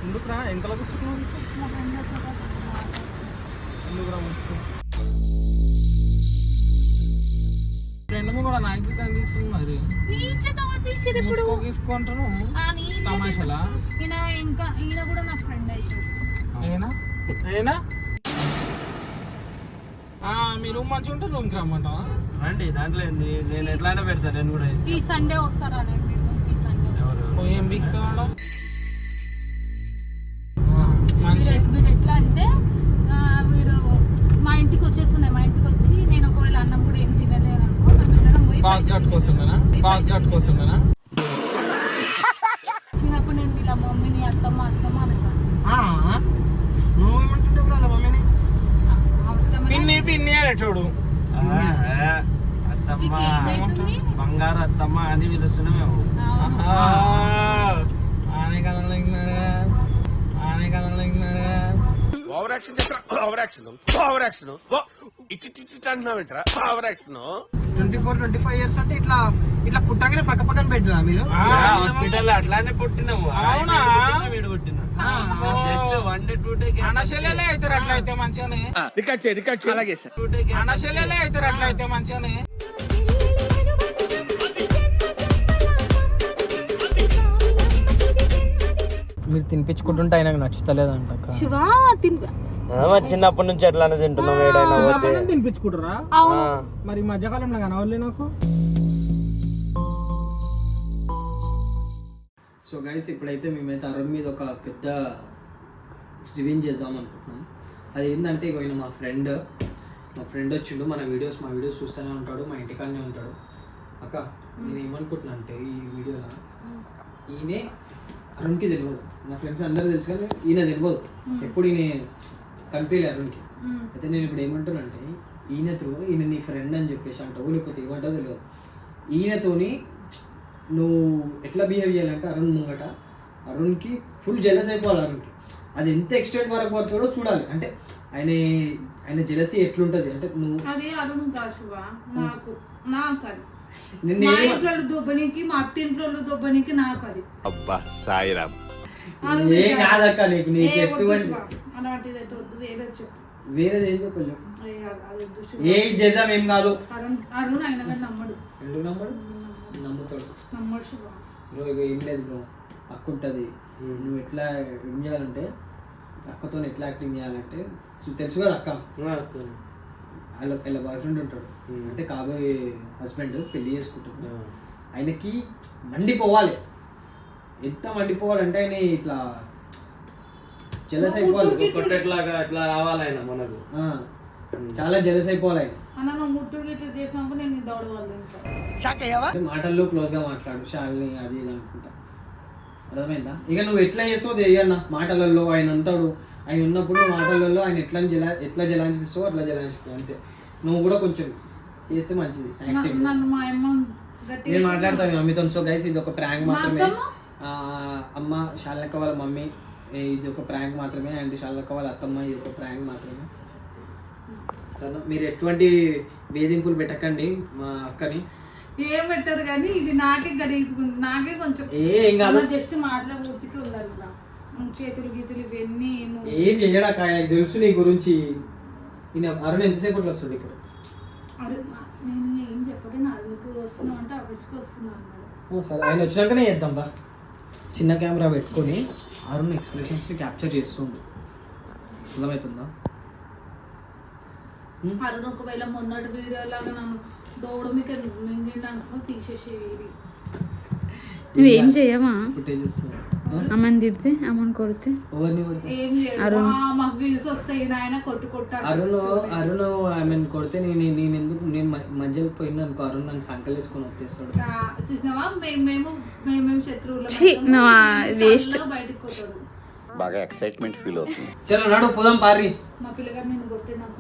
ఎందుకురా ఎంకల కూర్చున్నావు? ఎందుకురా ముసుకు? ఫ్రెండ్ కూడా నా ఇజ్జత్ తీస్తుంది మరి. తీసుకుంటాను తమాషలా. ఈయన కూడా నా ఫ్రెండ్ అయినా మీ రూమ్ మంచిగా ఉంటే రూమ్కి రమ్మంటావా? రండి, దాంట్లో ఏంది, నేను ఎట్లయినా పెడతాను. నేను కూడా ఈ సండే వస్తారా? ఏం వీక్ కావడం మీరు ఎట్లా అంటే మీరు మా ఇంటికి వచ్చేస్తున్నాయి. మా ఇంటికి వచ్చి నేను ఒకవేళ అన్నం కూడా ఏం తినలేను అనుకో, మేమిద్దరం పోయి బాగా కోసమేనా? చిన్నప్పుడు నేను వీళ్ళ మమ్మీని అత్తమ్మ అనేదాన్ని. నువ్వేమంటుంటే వాళ్ళ మమ్మీని పిన్ని అనేటోడు. అత్తమ్మ, బంగారు అత్తమ్మ అని పిలుస్తున్నాం మేము. ఆనే కథలు ఓవర్ యాక్షన్ అంటున్నావేంట్రా? 24-25 years అంటే ఇట్లా ఇట్లా పుట్టగానే పక్కన పెట్టినా మీరు? హాస్పిటల్ అట్లానే పుట్టినాము. అవునా? పుట్టినా జస్ట్ 1 day 2 day అనశల్యలే అవుతారు. అట్లయితే మంచిగానే అలాగే సార్. అనశల్యలే అవుతారు. అట్లయితే మంచిగానే. మీరు తినిపించుకుంటుంటే ఆయనకు నచ్చుతలేదంట. శివా చిన్నప్పటి నుంచి ఎట్లానే తింటున్నాం. ఏడైనా తినిపించుకుంటారా? మరి మధ్యకాలంలో కనవలే నాకు. సో గైస్, ఇప్పుడైతే మేమైతే అరుణ్ మీద ఒక పెద్ద రివెంజ్ చేద్దాం అనుకుంటున్నాం. అది ఏంటంటే ఇక మా ఫ్రెండ్ వచ్చిండు. మా వీడియోస్ చూస్తూనే ఉంటాడు, మా ఇంటికాడనే ఉంటాడు. అక్క, నేను ఏమనుకుంటున్నా అంటే ఈ వీడియోలో ఈయనే అరుణ్కి తెలియదు. నా ఫ్రెండ్స్ అందరూ తెలుసు కానీ ఈయన తెలియదు. ఎప్పుడు ఈయన కనిపించలే అరుణ్కి. అయితే నేను ఇప్పుడు ఏమంటానంటే ఈయన నీ ఫ్రెండ్ అని చెప్పేసి అంటావు, లేకపోతే ఏమంటావు తెలియదు. ఈయనతోని నువ్వు ఎట్లా బిహేవ్ చేయాలంటే అరుణ్కి ఫుల్ జెలస్ అయిపోవాలి. అరుణ్కి అది ఎంత ఎక్స్టెంట్ వరకు పడుతుందో చూడాలి. అంటే ఆయన జెలసీ ఎట్లుంటది అంటే నువ్వు అది అరుణ్ కాసువా నాకు అది మా ఇంట్లో దొబ్బనికి, మా అత్తింట్లో దొబ్బనికి నాకు అది. అబ్బా సాయిరామ్, ఏం కాదక్క. నీకు అలాంటిది అయితే వద్దు, వేరేది ఏం చెప్పలేదు. ఏ చేద్దాం ఏం కాదు. అరుణ్ ఆయన నమ్మడు. ఎందుకు నమ్మడు? నమ్ముతాడు బ్రో. ఇక ఏం లేదు బ్రో, అక్క ఉంటుంది. నువ్వు ఎట్లా ఏం చేయాలంటే అక్కతో ఎట్లా యాక్టింగ్ చేయాలంటే తెలుసు కదా అక్క, వాళ్ళ బాయ్ ఫ్రెండ్ ఉంటాడు. అంటే కాబోయే హస్బెండ్ పెళ్లి చేసుకుంటాడు. ఆయనకి మండిపోవాలి. ఎంత మండిపోవాలంటే ఆయన ఇట్లా జెలస్ అయిపోవాలి. ఇట్లా రావాలి ఆయన మనకు. చాలా జెలస్ అయిపోవాలి ఆయన. మాటల్లో క్లోజ్ గా మాట్లాడు శాలిని అది ఇది అనుకుంటా. అర్థమైందా? ఇక నువ్వు ఎట్లా చేస్తావు చెయ్యన్నా. మాటలలో ఆయన ఉంటాడు. ఆయన ఉన్నప్పుడు మాటలలో ఆయన ఎట్లా జలాంచిపిస్తావో అట్లా జలాంచిపో అంతే. నువ్వు కూడా కొంచెం చేస్తే మంచిది యాక్టింగ్. నేను మాట్లాడతాను మమ్మీతో. సో గైస్, ఇది ఒక ప్రాంక్ మాత్రమే. అమ్మ శాలినక్క వాళ్ళ మమ్మీ ఇది ఒక ప్రాంక్ మాత్రమే. అండ్ శాలినక్క వాళ్ళ అత్తమ్మ ఇది ఒక ప్రాంక్ మాత్రమే. మీరు ఎటువంటి వేధింపులు పెట్టకండి మా అక్కని. ఏం పెట్టరు కానీ ఇది నాకే గలీజుకుంది. నాకే కొంచెం ఏం కాదు, జస్ట్ మాటల పూర్తికి ఉండాలి. చేతులు గీతులు ఇవన్నీ ఏం చేయడాక. ఆయనకు తెలుసు నీ గురించి. అరుణ్ ఎంతసేపు వస్తుంది ఇప్పుడు? నేను ఏం చెప్పండి, నాకు వస్తున్నావు అంటే ఆఫీస్కి వస్తున్నాను. సరే, ఆయన వచ్చినాకనే చేద్దాం రా. చిన్న కెమెరా పెట్టుకొని అరుణ్ ఎక్స్ప్రెషన్స్ని క్యాప్చర్ చేస్తుంది. అర్థమవుతుందా? అరుణ్ ఒకవేళ మొన్నటి వీడియో లాగా నన్ను దౌడ మీకు మింగిండనుకో తీసేసేవి. నువ్వేం చెయ్యమా? ఫుటేజ్ వస్తుంది. అమ్మని తిడితే అమ్మని కొడితే ఏం లేదు, మాకు వ్యూస్ వస్తాయి. నాయన కొట్టాడు అరుణ్ ఆమెను కొడితే నేను మధ్యలో పోయిన అనుకో, అరుణ్ నన్ను సంకలేసుకొని వచ్చేస్తాడు. చూసినావా? మేము శత్రువులు బయటకు పోతాడు. బాగా ఎక్సైట్మెంట్ ఫీల్ అవుతుంది. చలో నడు పోదాం పారి. మా పిల్లగారు నేను కొట్టినాక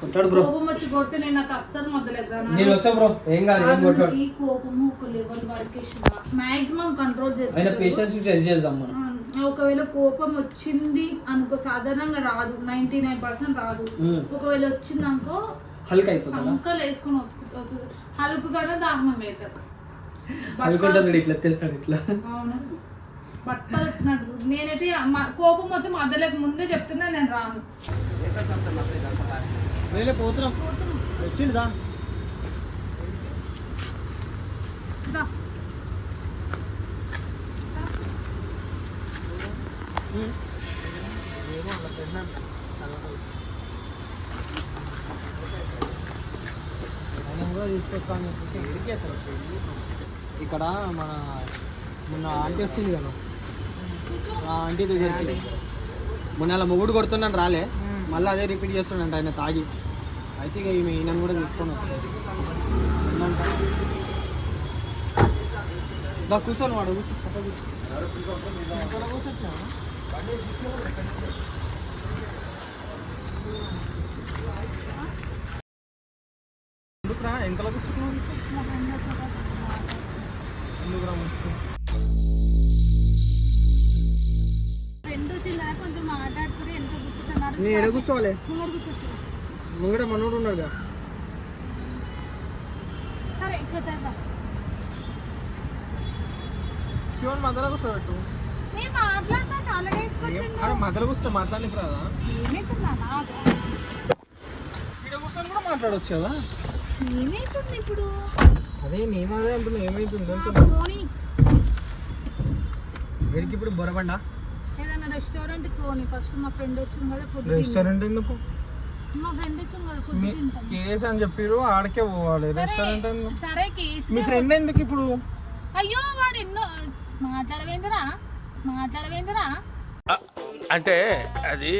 కొట్టాడు బ్రో. కోపం వచ్చి కొడితే నేను నాకు అస్సలు మొదలెగ్గ. నేను వస్తా బ్రో, ఏం కాదు. కోపము ఒక లెవెల్ వరకు మాక్సిమం కంట్రోల్ చేస్తాం. ఒకవేళ కోపం వచ్చింది అనుకో, సాధారణంగా రాదు, 99% రాదు. ఒకవేళ వచ్చింది అనుకో సంకలు వేసుకుని వస్తుంది. హలుకుగానే దాహనం అవుతుంది. ఇట్లా తెలుసాడు ఇట్లా. అవును, బట్టలు వచ్చినట్టు నేనైతే కోపం వచ్చి మధ్యలోకి ముందే చెప్తున్నా నేను రాను. పోతున్నాం వచ్చిందా దా. ఇక్కడ మన మొన్న ఆంటీ వచ్చింది కదా ఆ ఆంటీ దగ్గరికి మొన్న అలా మొగుడు కొడుతున్నాను రాలే మళ్ళీ అదే రిపీట్ చేస్తుండంట ఆయన తాగి అయితే ఇక ఈయన కూడా తీసుకొని వచ్చింది దా కూర్చొని వాడు ఎందుకురా ఎంతలో కూర్చున్నావు మా ఫ్రెండ్ వచ్చాక ఎందుకురా ముసుకు ఫ్రెండ్ వచ్చింది కదా కొంచెం మాట్లాడుకుంటే ఎంత కూర్చుంటున్నారు. నేను ఎడ కూర్చోవాలి ముంగడు కూర్చొచ్చు. ముంగడ మనోడు ఉన్నాడుగా సరే ఇక్కడ చేద్దాం. శివన్ మధ్యలో కూర్చోబెట్టు నేను మాట్లాడతా చాలా వేసుకొచ్చింది. మధ్యలో కూర్చో మాట్లాడడానికి రాదా ఏమైతుందా ఇక్కడ కూర్చొని కూడా మాట్లాడవచ్చు కదా ఏమైతుంది ఇప్పుడు? అదే నేను అదే అంటున్నా ఏమైతుంది పోనీ వీడికి ఇప్పుడు బొరబండా ఏదైనా రెస్టారెంట్ పోనీ. ఫస్ట్ మా ఫ్రెండ్ వచ్చింది కదా ఫుడ్ రెస్టారెంట్ ఎందుకు మా ఫ్రెండ్ వచ్చింది కదా ఫుడ్ తింటాం. కేసు అని చెప్పారు ఆడికే పోవాలి రెస్టారెంట్ ఎందుకు సరే కేసు. మీ ఫ్రెండ్ ఎందుకు ఇప్పుడు అయ్యో వాడు ఎన్నో మాట్లాడవేందిరా అంటే అది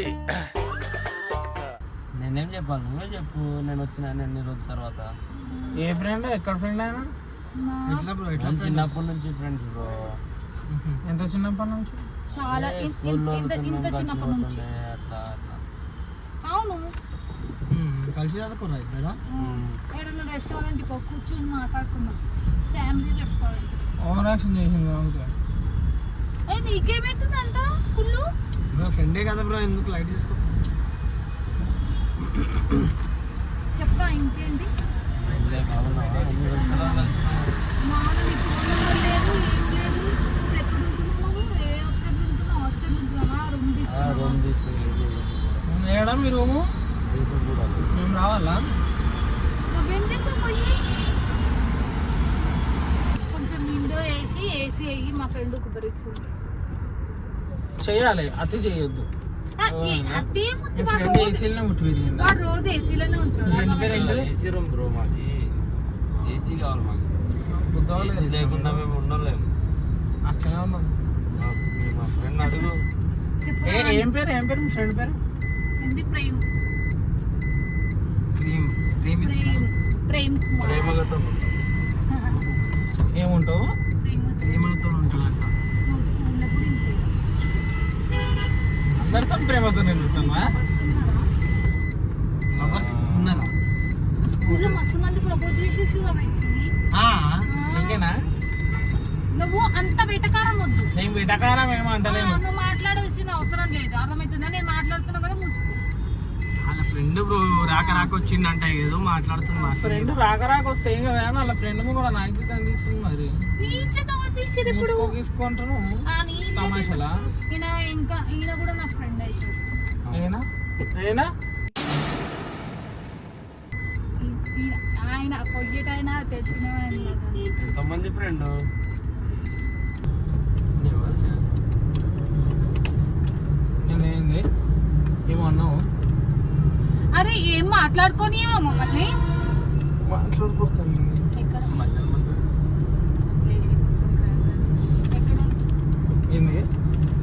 నేనేం చెప్పాలి నువ్వే చెప్పు. నేను వచ్చిన ఎన్ని రోజుల తర్వాత. ఏ ఫ్రెండ్ ఎక్కడ ఫ్రెండ్ అయినా ఎట్లా బ్రో ఎట్లా చిన్నప్పటి నుంచి ఫ్రెండ్స్ బ్రో. ఎంత చిన్నప్పటి నుంచి చాలా స్కూల్లో ఇంత చిన్నప్పటి నుంచి. అట్లా అట్లా. అవును కలిసి చదువుకురా ఇద్దరు ఏదైనా రెస్టారెంట్ కూర్చొని మాట్లాడుకుందాం. Family restaurant. ఓవర్ యాక్షన్ చేసింది అంతే నీకేమైతుందంట ఫుల్? బ్రో ఫ్రెండే కదా బ్రో ఎందుకు లైట్ తీసుకో చెప్పా ఇంకేంటి? వెళ్ళే కావాలన్నా ఎన్ని రోజుల తర్వాత కలిసినావు? మామూలు నీ ఫోన్ నెంబర్ లేదు ఏం లేదు. ఇప్పుడు ఎక్కడ ఉంటున్నావు? ఏ హాస్టల్ ఉంటున్నావా? రూమ్ రూమ్ తీసుకుని ఏడా మీ రూము మేము రావాలా నువ్వేం చేసావు పోయి? కొంచెం విండో ఏసీ అయ్యి మా ఫ్రెండ్ కుబరిస్తుంది. చేయాలి అతి చేయొద్దు అదేముంది మీ ఫ్రెండ్ ఏసీలోనే ముట్టి విరిగిందా వాడు రోజు ఏసీలోనే ఉంటాడు. ఏసీ రూమ్ బ్రో మాది. ఏసీ కావాలి మాకు. ఏసీ లేకుండా మేము ఉండలేము. అట్లనే ఉన్నాం మా ఫ్రెండ్ అడుగు. ఏం పేరు మీ ఫ్రెండ్ పేరు ఎందుకు ప్రేమ్ ప్రేమ్ ప్రేమ్ కుమార్ ప్రేమగతం. ఏముంటావు ప్రేమతో ప్రేమతో ఉంటాడంట నువ్వు స్కూల్లో కూడా ఇంతే. అందరితో ప్రేమతో నేను ఉంటానా లవర్స్ ఉన్నారా స్కూల్లో మస్తు మంది ప్రపోజ్ చేసేసి కాబట్టి ఇంకేనా నువ్వు అంత వెటకారం వద్దు. నేను విటకారం ఏమో అంటలేను నువ్వు మాట్లాడాల్సిన అవసరం లేదు. అర్థమవుతుందా? నేను మాట్లాడుతున్నా కదా ముసుకు. వాళ్ళ ఫ్రెండ్ బ్రో రాక వచ్చిందంట ఏదో మాట్లాడుతున్నా ఫ్రెండ్ రాక వస్తే ఏం కదా వాళ్ళ ఫ్రెండ్ కూడా నా ఇచ్చి తీస్తుంది మరి నీచత తీసిరు ఇప్పుడు. తీసుకుంటాను తమాషలా ఈయన కూడా నా ఫ్రెండ్ అయిపోయింది. ఆయన పొయ్యేటైనా తెచ్చిన ఎంతమంది ఫ్రెండ్ నేనేంది ఏమన్నావు అరే ఏం మాట్లాడుకొని మమ్మల్ని మాట్లాడుకుంటాను ఎక్కడ మధ్యలో ఎక్కడ ఏంది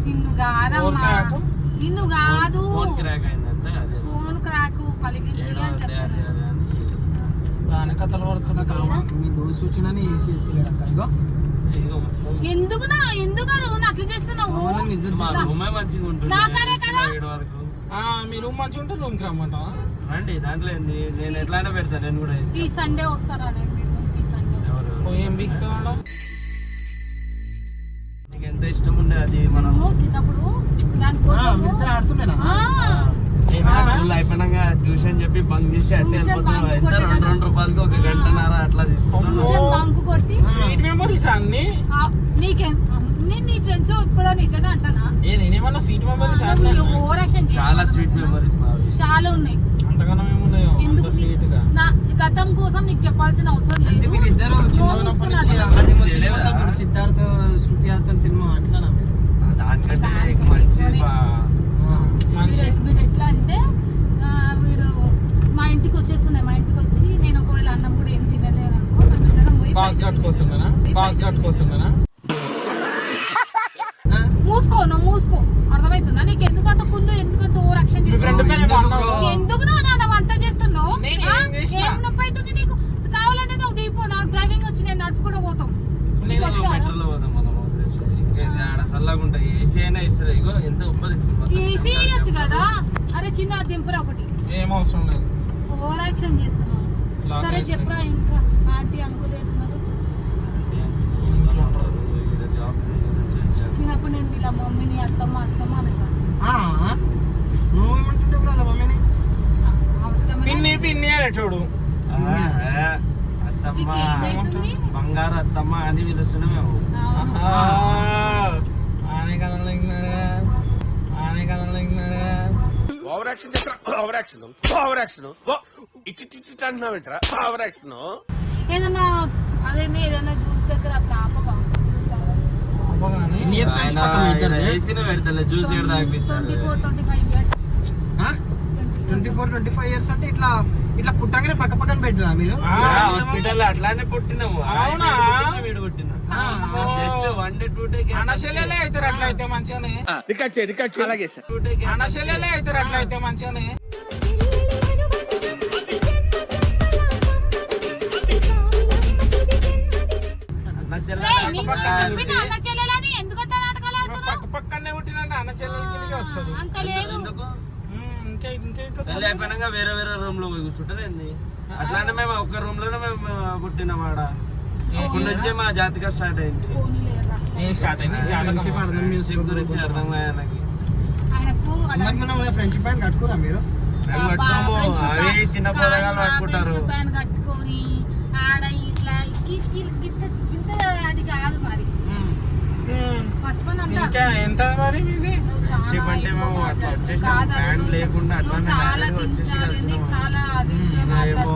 నిన్ను కాదమ్మా నిన్ను కాదు ఫోన్ క్రాక్ అయిందంటే అదే ఫోన్ క్రాక్ పలిగింది అని చెప్తాను. దాని కథలు పడుతున్నా కావా మీ దోస్తు వచ్చిందని ఏసీ లేడక్క ఇగో ఎందుకు నువ్వు అట్లా చేస్తున్నావు? నాకనే కదా మీ రూమ్ మంచిగా ఉంటే రూమ్కి రమ్మంటావా రండి. దాంట్లో ఏంది నేను ఎట్లయినా పెడతాను. నేను కూడా ఈ సండే వస్తారా? ఈ సండే ఏం బిగ్ నీకు ఎంత ఇష్టం ఉండే అది మనం చిన్నప్పుడు దానికోసం ఆడుతుండేనా అయిపోయినాక ట్యూషన్ చెప్పి బంక్ చేసి అట్టే వెళ్ళిపోతున్నాం. 2 రూపాయలకి ఒక గంటన్నర అట్లా తీసుకుంటాం. బంకు కొట్టి స్వీట్ మెమరీస్ అన్ని నేను నీ ఫ్రెండ్స్ ఇప్పుడు నిజంగా అంటానా నేనేమన్నా స్వీట్ మెమరీస్ ఓవర్ యాక్షన్ చాలా స్వీట్ మెమరీస్ మావి. చాలా ఉన్నాయి. అంతగానో ఏమున్నాయో ఎందుకు స్వీట్ గా నా గతం కోసం నీకు చెప్పాల్సిన అవసరం లేదు. మీరిద్దరు చిన్నప్పటి నుంచి అది ముస్లిం చూడు, సిద్ధార్థ శృతి హాసన్ సినిమా అట్లా దానికంటే నీకు మంచి వీడు ఎట్లా అంటే వీడు మా ఇంటికి వచ్చేస్తున్నాయి. మా ఇంటికి వచ్చి నేను ఒకవేళ అన్నం కూడా ఏం తినలేను అనుకో, మేమిద్దరం పోయి మూసుకో అర్థమవుతుందా నీకు? ఎందుకంత కుళ్ళు, ఎందుకంత ఓవర్ యాక్షన్ చేస్తున్నావు? ఎందుకు నువ్వు అంతా చేస్తున్నావు? ఏం నొప్పి అవుతుంది నీకు? కావాలంటే నువ్వు దిగిపో, నాకు డ్రైవింగ్ వచ్చి నేను నడుపు కూడా పోతాం. మెట్రోలో పోతాం మనం. చల్లగా ఏసీ అయినా ఇస్తారు. ఇగో ఎంత ఉప్పదిస్తుంది. ఏసీ వేయచ్చు కదా. అరే చిన్న దింపురా ఒకటి. ఏం అవసరం లేదు. ఓవర్ యాక్షన్ చేస్తున్నావు. సరే చెప్పరా ఇంకా ఆంటీ అంకుల్ ఏంటున్నారు? చిన్నప్పుడు నేను వీళ్ళ మమ్మీని అత్తమ్మ అనేదాన్ని. నువ్వేమంటుంటే వాళ్ళ మమ్మీని పిన్ని అనేటోడు. అత్తమ్మ, బంగారు అత్తమ్మ అని పిలుస్తున్నాం మేము. ఆనే కదలగినారా ఓవర్ యాక్షన్ ఇటు అంటున్నావేంట్రా ఓవర్ యాక్షన్. ఏదన్నా అదే ఏదైనా జ్యూస్ దగ్గర అట్లా ఆపవా? ఏసీలో పెడతలే జ్యూస్ ఎక్కడ తాగిపిస్తాడు. 24-25 years అంటే ఇట్లా పుట్టంగానే పక్క పక్కన పెట్టినా మీరు? హాస్పిటల్ అట్లానే పుట్టినాము. వీడు పుట్టినా జస్ట్ 1 day 2 day అనశల్యలే అవుతారు. అట్లయితే మంచిగానే అలాగే సార్. అనశల్యలే అవుతారు. అట్లయితే మంచిగానే పక్కనే పుట్టినంటే అన్న చెల్లెలకి వస్తుంది. అంత లేదు. పెళ్లి అయిపోయినాక వేరే వేరే రూమ్ లో పోయి కూర్చుంటారు ఏంది? అట్లానే మేము ఒక రూమ్ లోనే మేము పుట్టినాం ఆడ. అప్పటి నుంచే మా జాతిక స్టార్ట్ అయింది. మ్యూజిక్ గురించి అర్థం కాయాలకి ఫ్రెండ్షిప్ ప్యాంట్ కట్టుకోరా మీరు? అవి చిన్న పొరగాలు పట్టుకుంటారు. కట్టుకొని ఆడ ఇట్లా ఇంత అది కాదు మరి. ఎంత మరి ఫ్రెండ్షిప్ అంటే మేము అట్లా వచ్చేసినాం. ప్యాంట్ లేకుండా అట్లానే వచ్చేసి ఏమో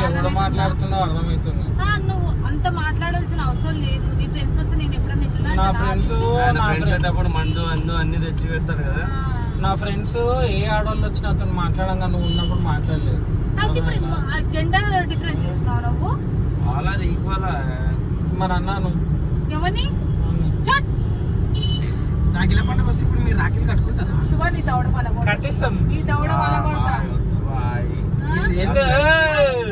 ఎవడో మాట్లాడుతున్నావు అర్థమవుతుంది. నువ్వు అంత మాట్లాడాల్సిన అవసరం లేదు. నీ ఫ్రెండ్స్ వస్తే నేను ఎప్పుడన్నా ఇట్లా నా ఫ్రెండ్స్ అప్పుడు మందు అన్ని తెచ్చి పెడతారు కదా. నా ఫ్రెండ్స్ ఏ ఆడవాళ్ళు వచ్చి నాతో మాట్లాడంగా నువ్వు ఉన్నప్పుడు మాట్లాడలేదు. అయితే ఇప్పుడు జెండర్ డిఫరెన్స్ చూస్తున్నావు నువ్వు? All equal. మరి అన్నాను ఎవరిని రాఖీల పండుగ వస్తే ఇప్పుడు మీరు రాఖీలు కట్టుకుంటారా? శుభ నీ దౌడ వాళ్ళ కట్టిస్తాం. నీ దౌడ వాళ్ళ కొడతా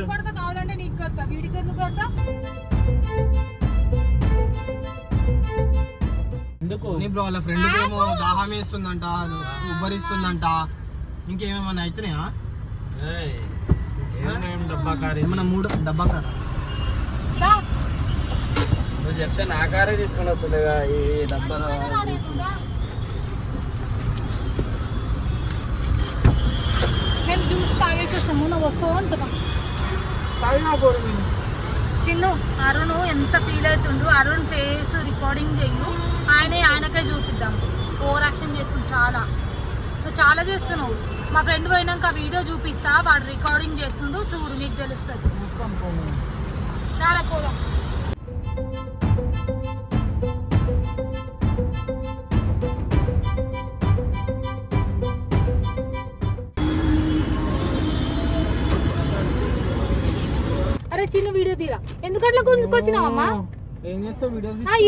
కొడతా కావాలంటే నీకు కొడతా. వీడికి ఎందుకు కొడతా? ఎందుకు నీ బ్రో వాళ్ళ ఫ్రెండ్ ఏమో దాహం వేస్తుందంట, ఉబ్బరిస్తుందంట, ఇంకేమేమన్నా అవుతున్నాయా? డబ్బా కారు ఏమన్నా 3 డబ్బా కారా? నువ్వు చెప్తే నా కారే తీసుకుని వస్తుందిగా ఈ డబ్బా. మేము జ్యూస్ తాగేసి వస్తాము, నువ్వు వస్తావు అంటున్నా. చిన్ను అరుణ్ ఎంత ఫీల్ అవుతుండు. అరుణ్ ఫేస్ రికార్డింగ్ చెయ్యు, ఆయనకే చూపిద్దాం. ఓవర్ యాక్షన్ చేస్తుంది చాలా. నువ్వు చాలా చేస్తున్నావు. మా ఫ్రెండ్ పోయినాక వీడియో చూపిస్తా, వాడు రికార్డింగ్ చేస్తుండు, చూడు నీకు తెలుస్తుంది. పోదాం. అరే చిన్న వీడియో తీరా. ఎందుకట్లా గుంజుకొచ్చినావమ్మా?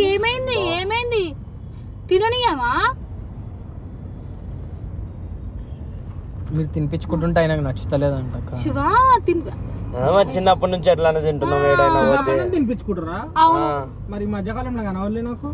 ఏమైంది తిననియమా? మీరు తినిపించుకుంటుంటే ఆయనకు నచ్చుతలేదంట. శివా చిన్నప్పటి నుంచి ఎట్లానే తింటున్నాం. తినిపించుకుంటారా? అవును. మరి మధ్యకాలంలో కనవలే నాకు.